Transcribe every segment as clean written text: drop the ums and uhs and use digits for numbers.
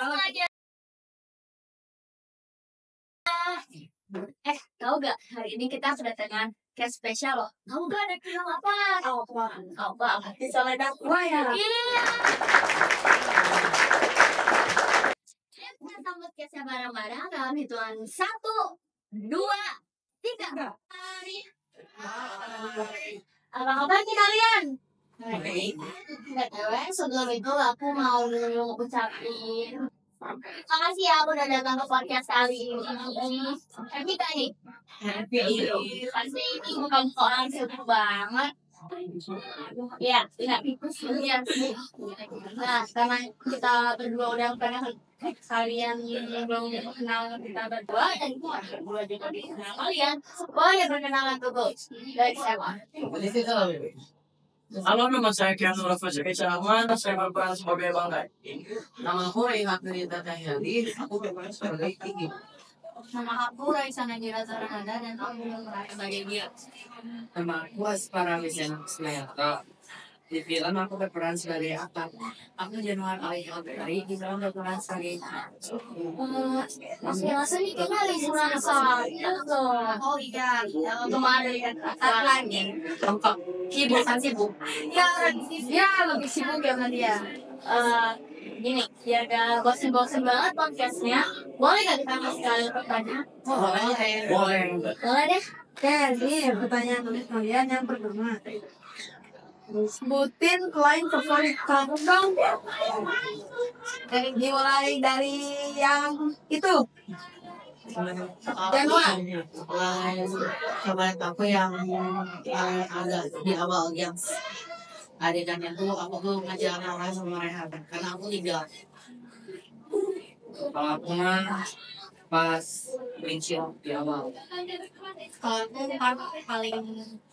langsung aja. Tahu gak hari ini kita kedatangan guest spesial loh. Tahu gak ada film apa? Apa? Bisa ledak ya? Iya. Kita sambut guestnya bareng-bareng dalam hitungan 1, 2, 3. Apa kabar nih kalian? BTW sebelum itu aku mau ngucapin makasih ya udah datang ke podcast kali ini. Kita nih pasti ini bukan orang sibuk banget. Ya, tidak tikus ya. Nah, karena kita berdua udah pernah kalian belum kenal kita berdua dan berdua juga kenal kalian. Boleh berkenalan dulu dari siapa? Halo, nama saya Keanu Rafael Kecaman. Saya berperan sebagai Bang Gai. Nama aku Raihan Nita Tahyadi. Aku berperan sebagai Tinggi. Nama aku Raisa Najira Zarahada dan aku berperan sebagai dia. Nama aku Aspara Wisena Kusmayata. Di film aku berperan sebagai Atam. Aku Januar Alihaldari. Di film berperan sebagai Masih nih kita lagi merasa oh iya kemarin lagi sibuk ya lebih sibuk ya sama dia. Gini ya gak bosen banget podcastnya, boleh gak kita kasih kalian pertanyaan? Boleh deh. Jadi pertanyaan tulis kalian yang pertama, sebutin klien favorit kamu dong. Dimulai dari yang itu. Januar. Kemarin aku yang agak di awal yang adegannya tuh aku tuh ngajar orang sama Rehan karena aku tinggal. Kalau aku mah pas windshield di awal. Kalau aku paling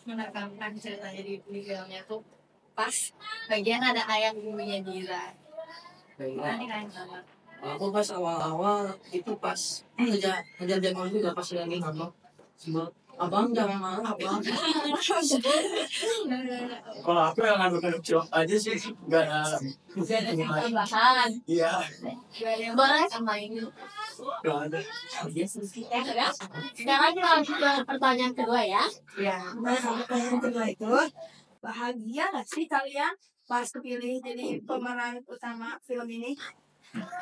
menekankan ceritanya di filmnya tuh pas bagian ada ayam bumbunya Dira. Ini keren banget. Aku pas awal-awal itu pas ngejar Januar juga pas lagi ngomong abang jangan marah abang. Kalau aku yang ngambil cilok aja sih nggak ada Tambahan. iya Boleh sama ini. nggak ada. Sekarang kita lanjut ke pertanyaan kedua ya. Ya, pertanyaan kedua itu, bahagia gak sih kalian pas kepilih jadi pemeran utama film ini?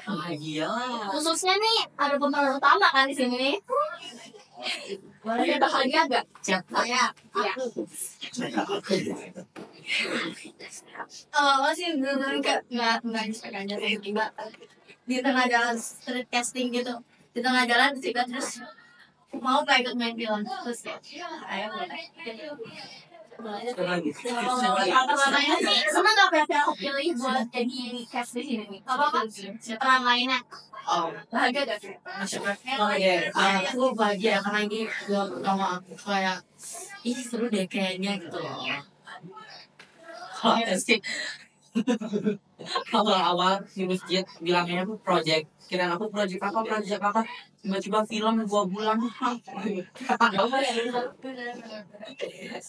Bahagia Khususnya nih ada pemeran utama kan di sini nih. Boleh bahagia gak? siapa Ya. Masih bener-bener nggak bisa aja tiba-tiba di tengah jalan street casting gitu, di tengah jalan tiba terus mau gak ikut main film terus ya ayo pertamanya sih seneng gak PPL aku pilih buat jadi cast di sini nih apa peran lainnya bahagia gak sih? Aku bahagia karena ini sama aku kayak ini seru deh kayaknya gitu loh. Awal-awal di masjid bilangnya aku project, kira aku project apa tiba-tiba film 2 bulan.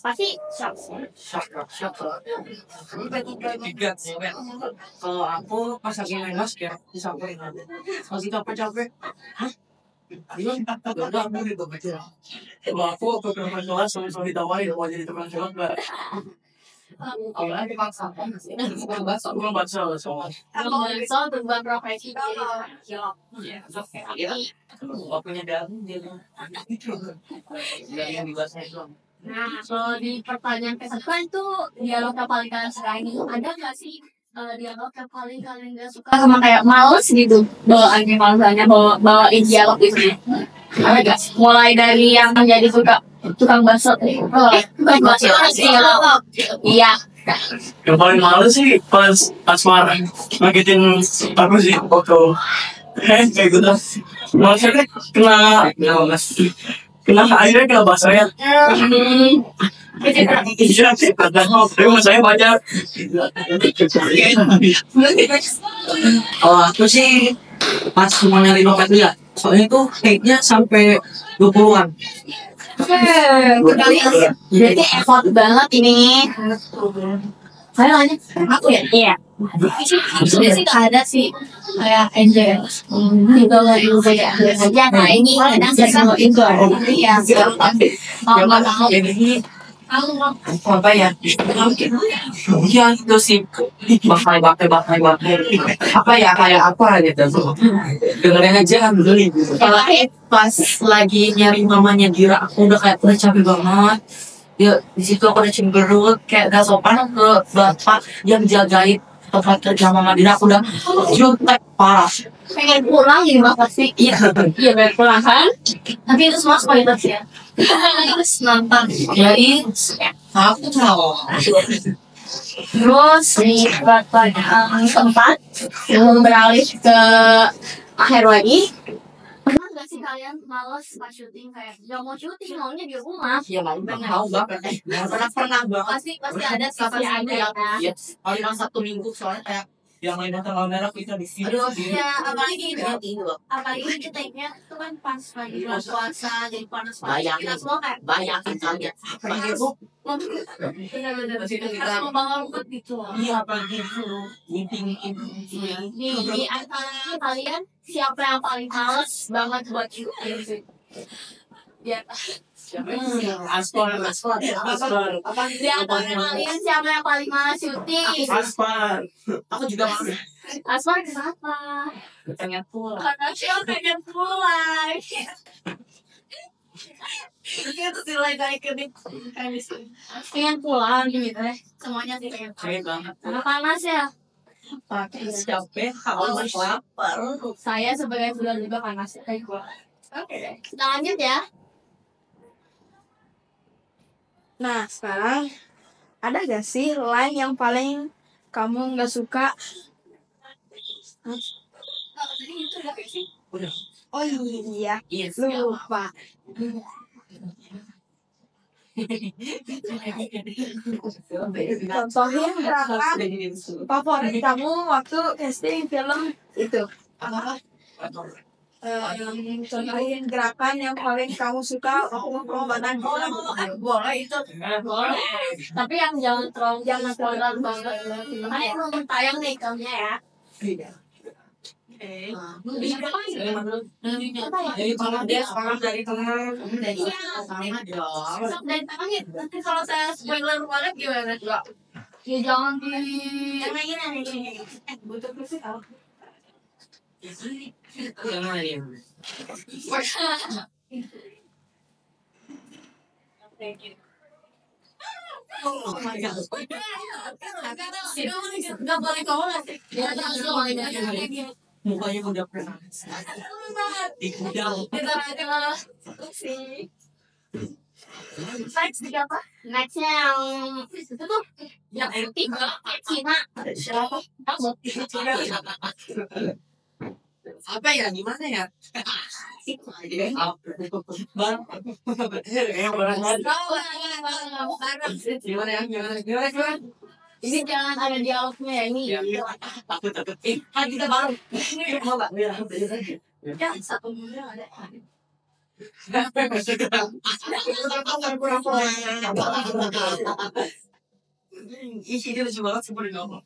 Pasti shock. Kalau aku pas lagi main basket disamperin aja masih capek hah udah aku gitu baca. Kalau aku ke kelas sama ditawarin mau jadi tukang cilok nggak. Awalnya dipaksa kan sih. Bukan baca soal. Kalau soal berbuat profesi jadi Waktunya dalam dia yang dibaca itu. nah, kalau di pertanyaan kedua itu dialog yang paling kalian sukai ada nggak sih dialog yang paling kalian nggak suka sama kayak males gitu bawaannya malasannya bawain dialog gitu ada nggak? Mulai dari yang menjadi tukang bakso tukang bakso iya. Yang paling males sih pas Asmara ngagetin aku sih waktu kayak gitu. Maksudnya kena airnya kena basahnya. Iya sih, tapi masanya banyak. Kalau aku sih pas mau nyari dompet ya, soalnya tuh take-nya sampai 20-an. Berarti effort banget ini. Saya nanya, aku ya? Iya. Sebenarnya sih gak ada sih kayak enjoy. Itu nggak enjoy aja. Nah ini kadang saya mau enjoy. Iya. Kalau nggak mau Ini aku mau. apa ya? Ya itu sih bakal apa ya kayak apa gitu. Dengerin aja beli. Kalau pas lagi nyari mamanya Dira, aku udah kayak udah capek banget. Ya di situ aku udah cemberut kayak gak sopan ke bapak yang jagain tempat kerja mama Dira. Aku udah jutek parah. Pengen pulang ini mah pasti. Iya, Iya pengen pulang kan? Tapi itu semua kualitas ya. Terus nonton. ya itu aku tahu. Terus di tempat yang beralih ke akhir lagi. Pernah nggak sih kalian males pas syuting kayak nggak mau syuting maunya di rumah? Ya mau banget. Pernah banget. Pasti ada sih pasti ada ya. Ya, paling Sabtu Minggu soalnya kayak yang lain tanggal merah kita di sini. Aduh, iya, apalagi ini loh. apalagi kita take-nya itu kan pas lagi bulan puasa jadi panas banget. Bayangin. Kita semua kayak Bayangin kalian. bener-bener Di situ kita- harus membangun mood gitu. Iya pagi itu meeting Di antara kalian siapa yang paling males banget buat syuting sih? Ya, Aspar. di antara kalian siapa yang paling males syuting? Aspar. Aku juga mau. Asmar kenapa? Pengen pulang. Karena siapa pengen pulang. Itu sih lagi pengen pulang gitu deh. Semuanya sih pengen pulang. Pengen banget. Karena panas ya. Pakai capek, haus, lapar. Saya sebagai bulan juga panas kayak gua. Oke deh. Kita lanjut ya. Nah, sekarang ada gak sih line yang paling kamu nggak suka? Tadi itu udah kayak sih. Udah. Oh iya, Yes. lupa. Contohin gerakan favorit kamu waktu casting film itu. Contohin gerakan yang paling kamu suka waktu pengobatan film. Boleh itu. Boleh. Tapi yang jangan terlalu banget. Karena yang belum tayang nih filmnya ya. Bisa apa sih? Jadi kalau dia sekarang dari teman, Iya. Sok dari tangannya. Nanti kalau saya spoiler banget gimana? Enggak. Ya jangan di yang gini. Butuh musik apa? Oh my god. Enggak boleh kamu nanti. Ya terus boleh. Mukanya udah pernah. Ikudal. Kita malah si Next di apa? Nextnya yang itu tuh yang tiga Cina. Siapa? Kamu. Apa ya? Gimana ya? Bang. Gimana ya? Ini jangan ada dialognya ya ini. Takut. Kan kita baru. Mau nggak? Ya satu bulan ada. Isi dia lucu banget sebenarnya ngomong.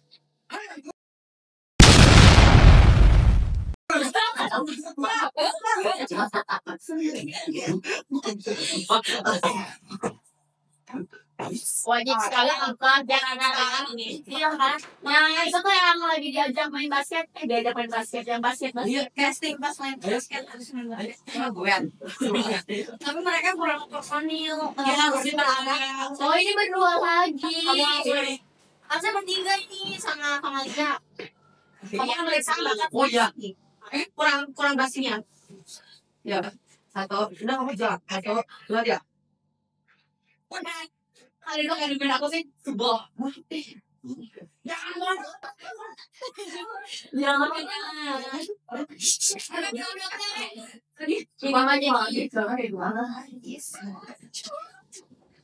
Wajib sekali nonton jangan ini. Iya kan? Yang itu tuh yang lagi diajak main basket, diajak main basket, yang basket casting pas main basket harus main basket. Tapi mereka kurang personil. Harus berada. Oh ini berdua lagi. Harusnya bertiga ini sama Aja. Kamu mereka Oh iya. kurang basinya. Ya. Satu. Sudah kamu jalan. Satu. Dua dia. Udah. Kali itu yang dibilang aku sih sebel. Jangan. Jangan. Gimana aja.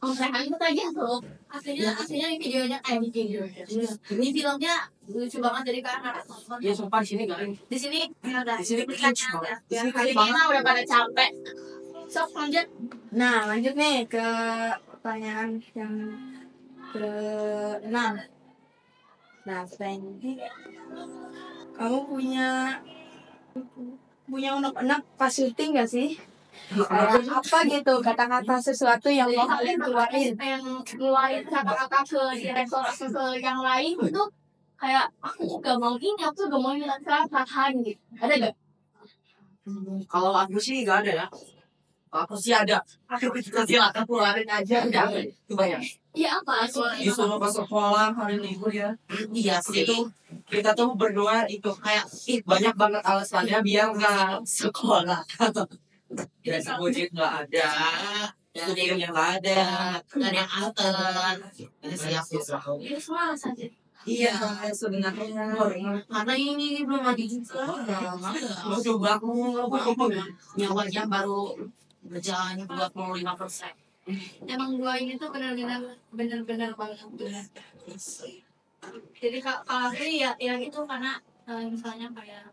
Oh, saya itu aja tuh. Aslinya ini videonya ini filmnya lucu banget dari karena nonton. Ya sumpah di sini gak ada. Di sini ada. Di sini lucu banget. Di sini kali Karena banget. udah pada capek. Sok lanjut. Nah, lanjut nih ke pertanyaan yang ke-6. Nah, selain ini, kamu punya unek-unek pas syuting gak sih? Kayak apa gitu kata-kata sesuatu yang mau kalian keluarin? Yang ngeluarin kata-kata ke direktur atau ke yang lain itu kayak aku gak mau ini, aku gak mau bilang kata gitu. Ada gak? Kalau aku sih nggak ada ya. Aku sih ada. Aku silakan keluarin aja. Jangan. Coba ya. Iya apa? Disuruh ke sekolah hari libur ya. Iya sih. Itu kita tuh berdua itu kayak banyak banget alasannya biar nggak sekolah. Biasa ojek nggak ada. Studio yang nggak ada. Dan yang alter. Ini siap susah. Itu semua alasan. Iya, sebenarnya karena ini belum ada juga. Mau coba aku nyawanya baru berjalan 25%. Emang gua ini tuh benar-benar banget benar. Jadi kalau aku ya itu karena misalnya kayak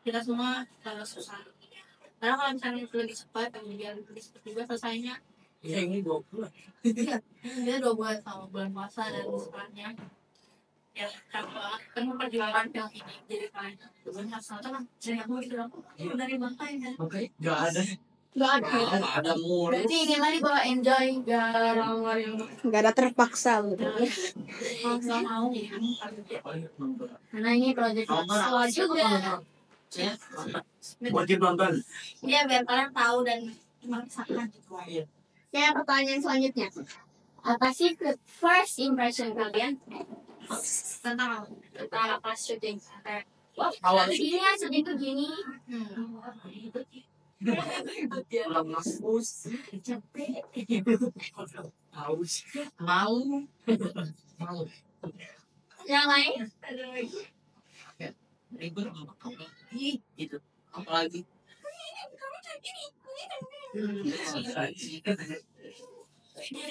kita semua susah. Karena kalau misalnya itu lebih cepat, biar lebih cepat juga selesainya. Ya ini 2 bulan. Dia 2 bulan sama bulan puasa dan setelahnya. Ya, kenapa kan memperjuangkan film ini jadi kan sebenarnya kan jadi aku gitu dong dari bangkai kan Nggak ada. nggak ada Nggak ada mulu. berarti ini mah dibawa enjoy Gak ada terpaksa gitu. nggak mau karena ini project awal juga Wajib nonton. ya biar kalian tahu dan merasakan kayak pertanyaan selanjutnya apa sih first impression kalian tentang pas syuting kayak Awal gini ya syuting tuh gini lemas capek haus mau yang lain libur gitu apalagi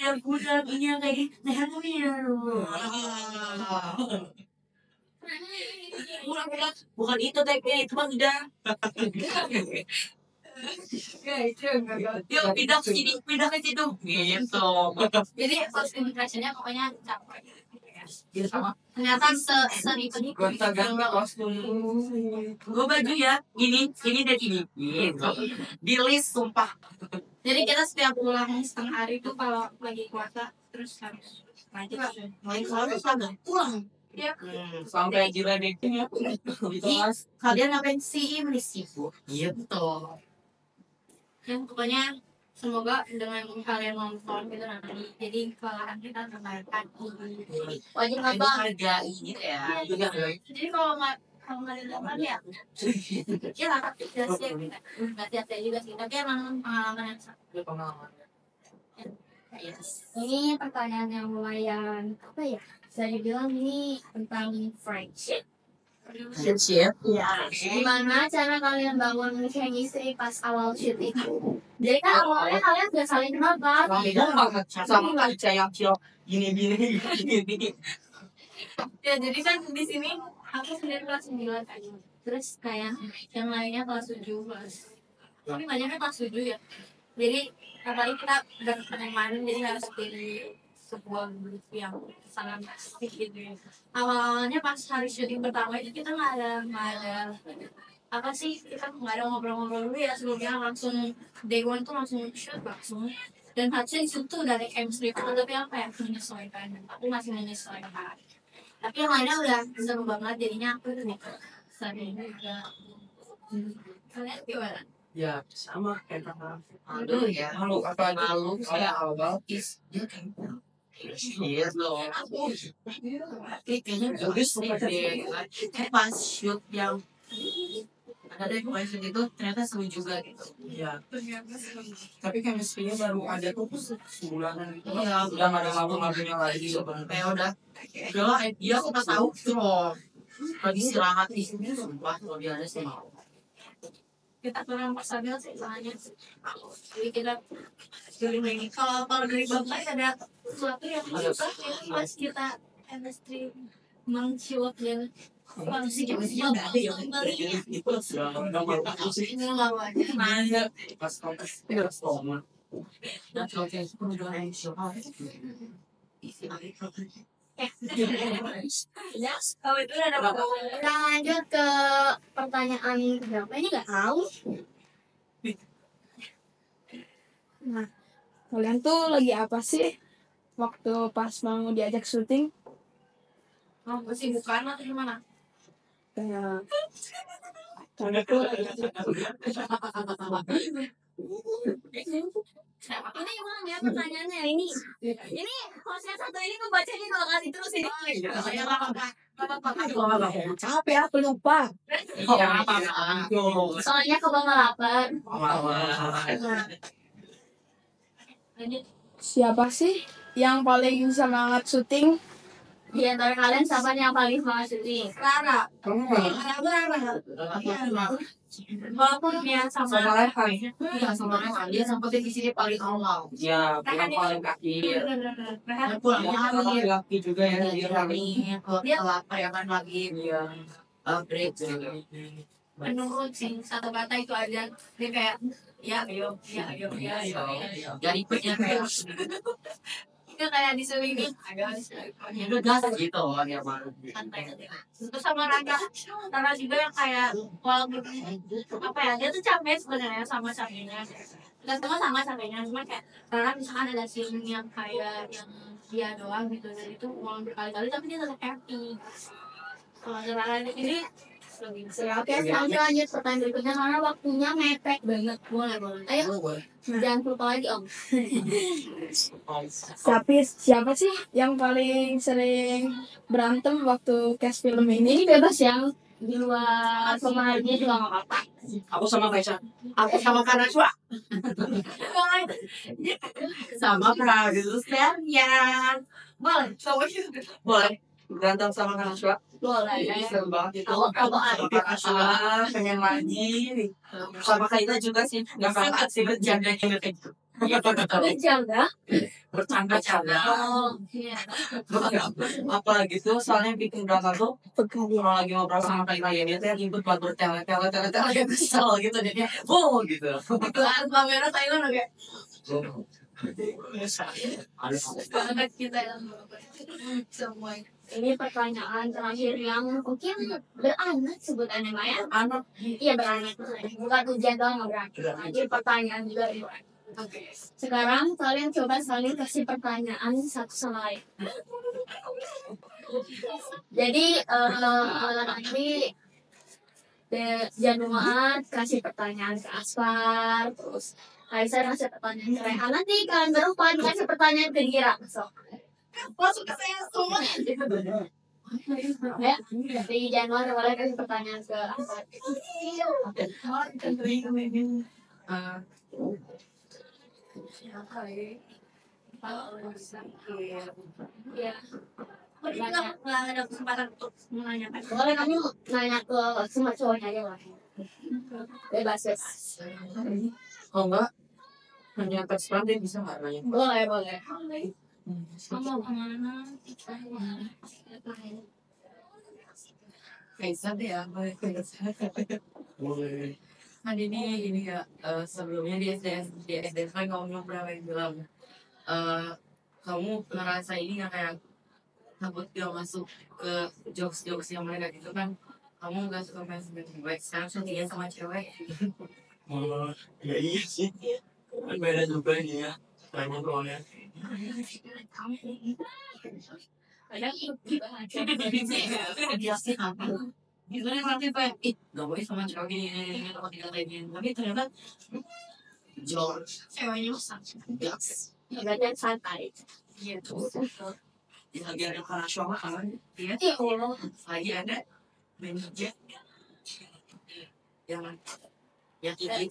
yang kurang ini yang kayak bukan itu tapi itu mah udah yuk pindah ke sini pindah ke situ gitu jadi first impressionnya pokoknya capek gitu sama ternyata seribet itu gonta ganda kostum gue baju ya ini dan ini gitu di list sumpah jadi kita setiap pulang setengah hari tuh kalau lagi puasa terus harus lanjut main harus ada pulang ya sampai gila deh ya kalian ngapain sih ini sibuk gitu ya pokoknya semoga dengan kalian nonton gitu nanti jadi kesalahan kita terbayarkan wajib nonton harga ini ya juga jadi kalau nggak dilakukan ya ya lah sia-sia kita nggak sia-sia juga sih tapi emang pengalaman yang sangat pengalaman ini pertanyaan yang lumayan apa ya bisa dibilang ini tentang friendship siap ya gimana cara kalian bangun chemistry pas awal shoot itu jadi kan awalnya kalian udah saling kenal kan sama kaca yang gini ya jadi kan di sini aku sendiri kelas 9 kan terus kayak yang lainnya kelas 7 tapi banyaknya kelas 7 ya jadi apalagi kita berteman jadi harus pilih sebuah grup yang sangat asik gitu awalnya pas hari syuting pertama itu kita nggak ada apa sih kita nggak ada ngobrol-ngobrol dulu ya sebelumnya langsung day one tuh langsung shoot langsung dan harusnya di situ dari chemistry tapi apa ya menyesuaikan aku masih menyesuaikan tapi yang lainnya udah seru banget jadinya aku tuh sering juga kalian gimana? ya sama kayak Aduh ya malu apa malu saya awal is iya loh kayaknya bagus deh kayak pas shoot yang ada deh question itu ternyata seru juga gitu ya tapi chemistry-nya baru ada tuh sebulanan gitu ya udah nggak ada ngabung-ngabungnya lagi kayak udah dia aku pas tahu gitu loh lagi istirahat di sini sumpah kalau dia ada sih mau kita kurang personil sih soalnya jadi kita kalau dari bapak ada sesuatu yang susah ya pas kita chemistry mengciwak dan sih nggak ada yang itu sudah nggak mau sih ini nggak wajar pas kontes terus ngomong dan kontes pun udah siapa isi Ya, Oh itu ada apa? kita lanjut ke pertanyaan berapa ini nggak tahu. Nah, kalian tuh lagi apa sih waktu pas mau diajak syuting? Oh, kesibukan atau gimana? Kayak kalian tuh lagi Ini emang ya pertanyaannya ini hostnya satu ini ngebacanya 2 kali terus ini. capek aku lupa. Soalnya kebangalapan. Siapa sih yang paling semangat syuting? Di antara kalian siapa yang paling semangat syuting? Rara. Walaupun dia sama Iya, sama Rehan. Dia sempetin di sini paling awal. Ya, bukan paling akhir. Pulangnya paling laki juga ya. Dia lapar ya kan lagi. Iya. Break. menurut sih satu kata itu aja dia kayak ya ayo Jadi ikutnya kayak itu kayak disuruh ini udah gas gitu ya baru. santai terus sama Raka juga yang kayak walaupun apa ya dia tuh capek sebenarnya sama cabenya nggak sama cabenya cuma kayak karena misalkan ada scene yang kayak yang dia doang gitu dan itu ulang berkali-kali tapi dia tetap happy kalau Rara ini lebih seru. Oke, sekarang kita lanjut pertanyaan berikutnya karena waktunya mepet banget. Boleh. Ayo, jangan lupa lagi om. Siapa sih yang paling sering berantem waktu cast film Ini ini? bebas yang di luar pemerhatiannya juga nggak apa-apa. Aku sama Faisal. Aku sama Kanaswa. Sama produsernya. Boleh, Boleh. Berantem sama Kanaswa. boleh. Seru banget itu. Kalau Ah, pengen lagi. Sama Kaita juga sih. Nggak kalah sih bercanda kayak gitu. berjaga. Bercanda-canda. Oh, iya. Apalagi tuh soalnya bikin drama tuh kalau lagi ngobrol sama Kaita ya dia tuh yang ikut buat bertele-tele yang kesel gitu jadinya wow gitu. Keluar kamera Thailand oke. Banget kita yang semua. Ini pertanyaan terakhir yang mungkin beranak sebutannya Maya. Anak Iya beranak. Bukan ujian doang nggak beranak. Ini pertanyaan juga. Oke. Sekarang kalian coba saling kasih pertanyaan satu sama lain. Jadi nanti Januar kasih pertanyaan ke Asfar, terus Kaisar kasih pertanyaan ke Rehan. Nanti kalian berempat kasih pertanyaan ke Gira. Masuk ke saya semua. Ya, di Januari boleh kasih pertanyaan ke Asfar. Ya. Nggak ada kesempatan untuk menanyakan. Boleh kamu nanya ke semua cowoknya aja lah. Bebas. oh enggak hanya tes dia bisa nggak nanya? Boleh. Kamu kemana? Kaisa deh ya, boleh. Kan ini ya sebelumnya di SD kan kamu pernah bilang kamu ngerasa ini nggak kayak takut gak masuk ke jokes yang mereka gitu kan kamu nggak suka main sama cewek sekarang syutingnya sama cewek. Oh ya iya sih kan beda juga ini ya banyak soalnya. Kadang Dia sih apa itu nih nanti kayak gak boleh sama cewek gini atau tidak kayak gini tapi ternyata jauh ceweknya masak. gas Kadang santai. gitu. Lagi ada Kanaswa kan iya Ya Allah. lagi ada manajer yang ini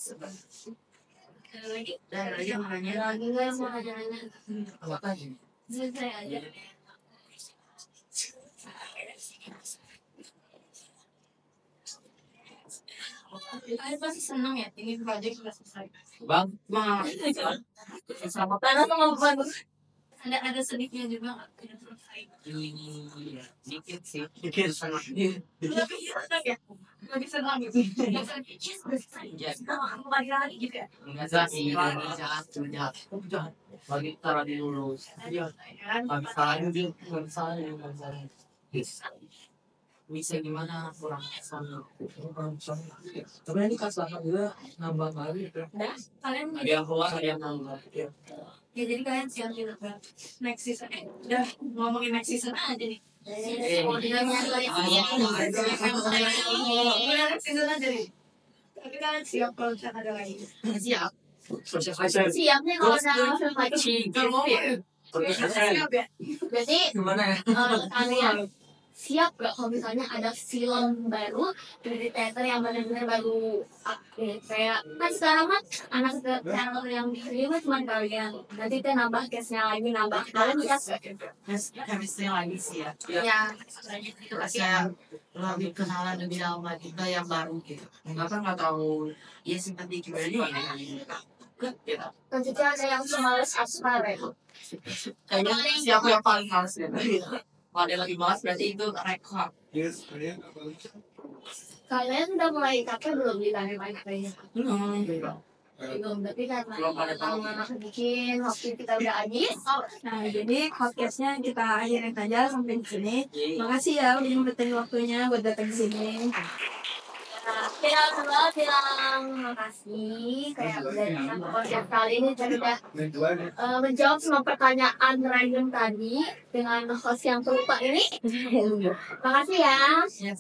Lagi. dan lagi makanya Lagi nggak mau aja. apa tadi Selesai aja. Kalian pasti seneng ya ini project sudah selesai. bang mah sama Karena sama bantu. Ada sedihnya juga nggak? Iya, dikit sih. Lebih senang ya? Lebih senang gitu. Yes, udah selesai. Yes. Aku balik lagi gitu ya. Enggak sih, ini jahat. Bagi taruh di lurus. Iya. Habis salahnya dia, habis salahnya. Bisa gimana kurang sana. Tapi ini kas lahar juga nambah kali. Udah, kalian Ada yang keluar, ada yang nambah. ya jadi kalian siap gitu kan. Next season udah ngomongin next season aja nih. Udah next season aja nih. Tapi kalian siap kalau misalkan ada lagi. Siap. Siap nih kalau ada film lagi. Kalau mau ya. Siap ya. Berarti Gimana ya? kalian siap gak kalau misalnya ada film baru dari teater yang benar-benar baru update kayak kan sekarang kan anak teater yang diterima cuma kalian nanti kita nambah case-nya lagi nambah kalian bisa Chemistry lagi sih ya. ya Itu kayak lebih kenalan lebih lama kita yang baru gitu. Nggak tahu. Ya simpati juga juga gitu. nanti ada yang semales aspal ya Kayaknya si aku yang paling males ya. Kalau ada lagi males berarti itu rekor. kalian udah mulai capek belum di tangan kayaknya Belum. belum berarti karena Belum pada tahu. bikin waktu kita udah habis Nah, jadi podcastnya kita akhirin aja sampai di sini. Makasih ya udah nyempetin waktunya buat datang ke sini. bilang makasih kayak udah datang ke podcast kali ini dan udah menjawab semua pertanyaan random tadi dengan host yang pelupa ini. Makasih ya.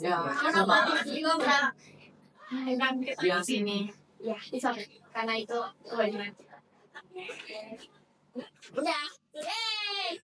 Ya. Sama juga udah Yang sini. ya bisa karena itu kewajiban. Udah. Yeay.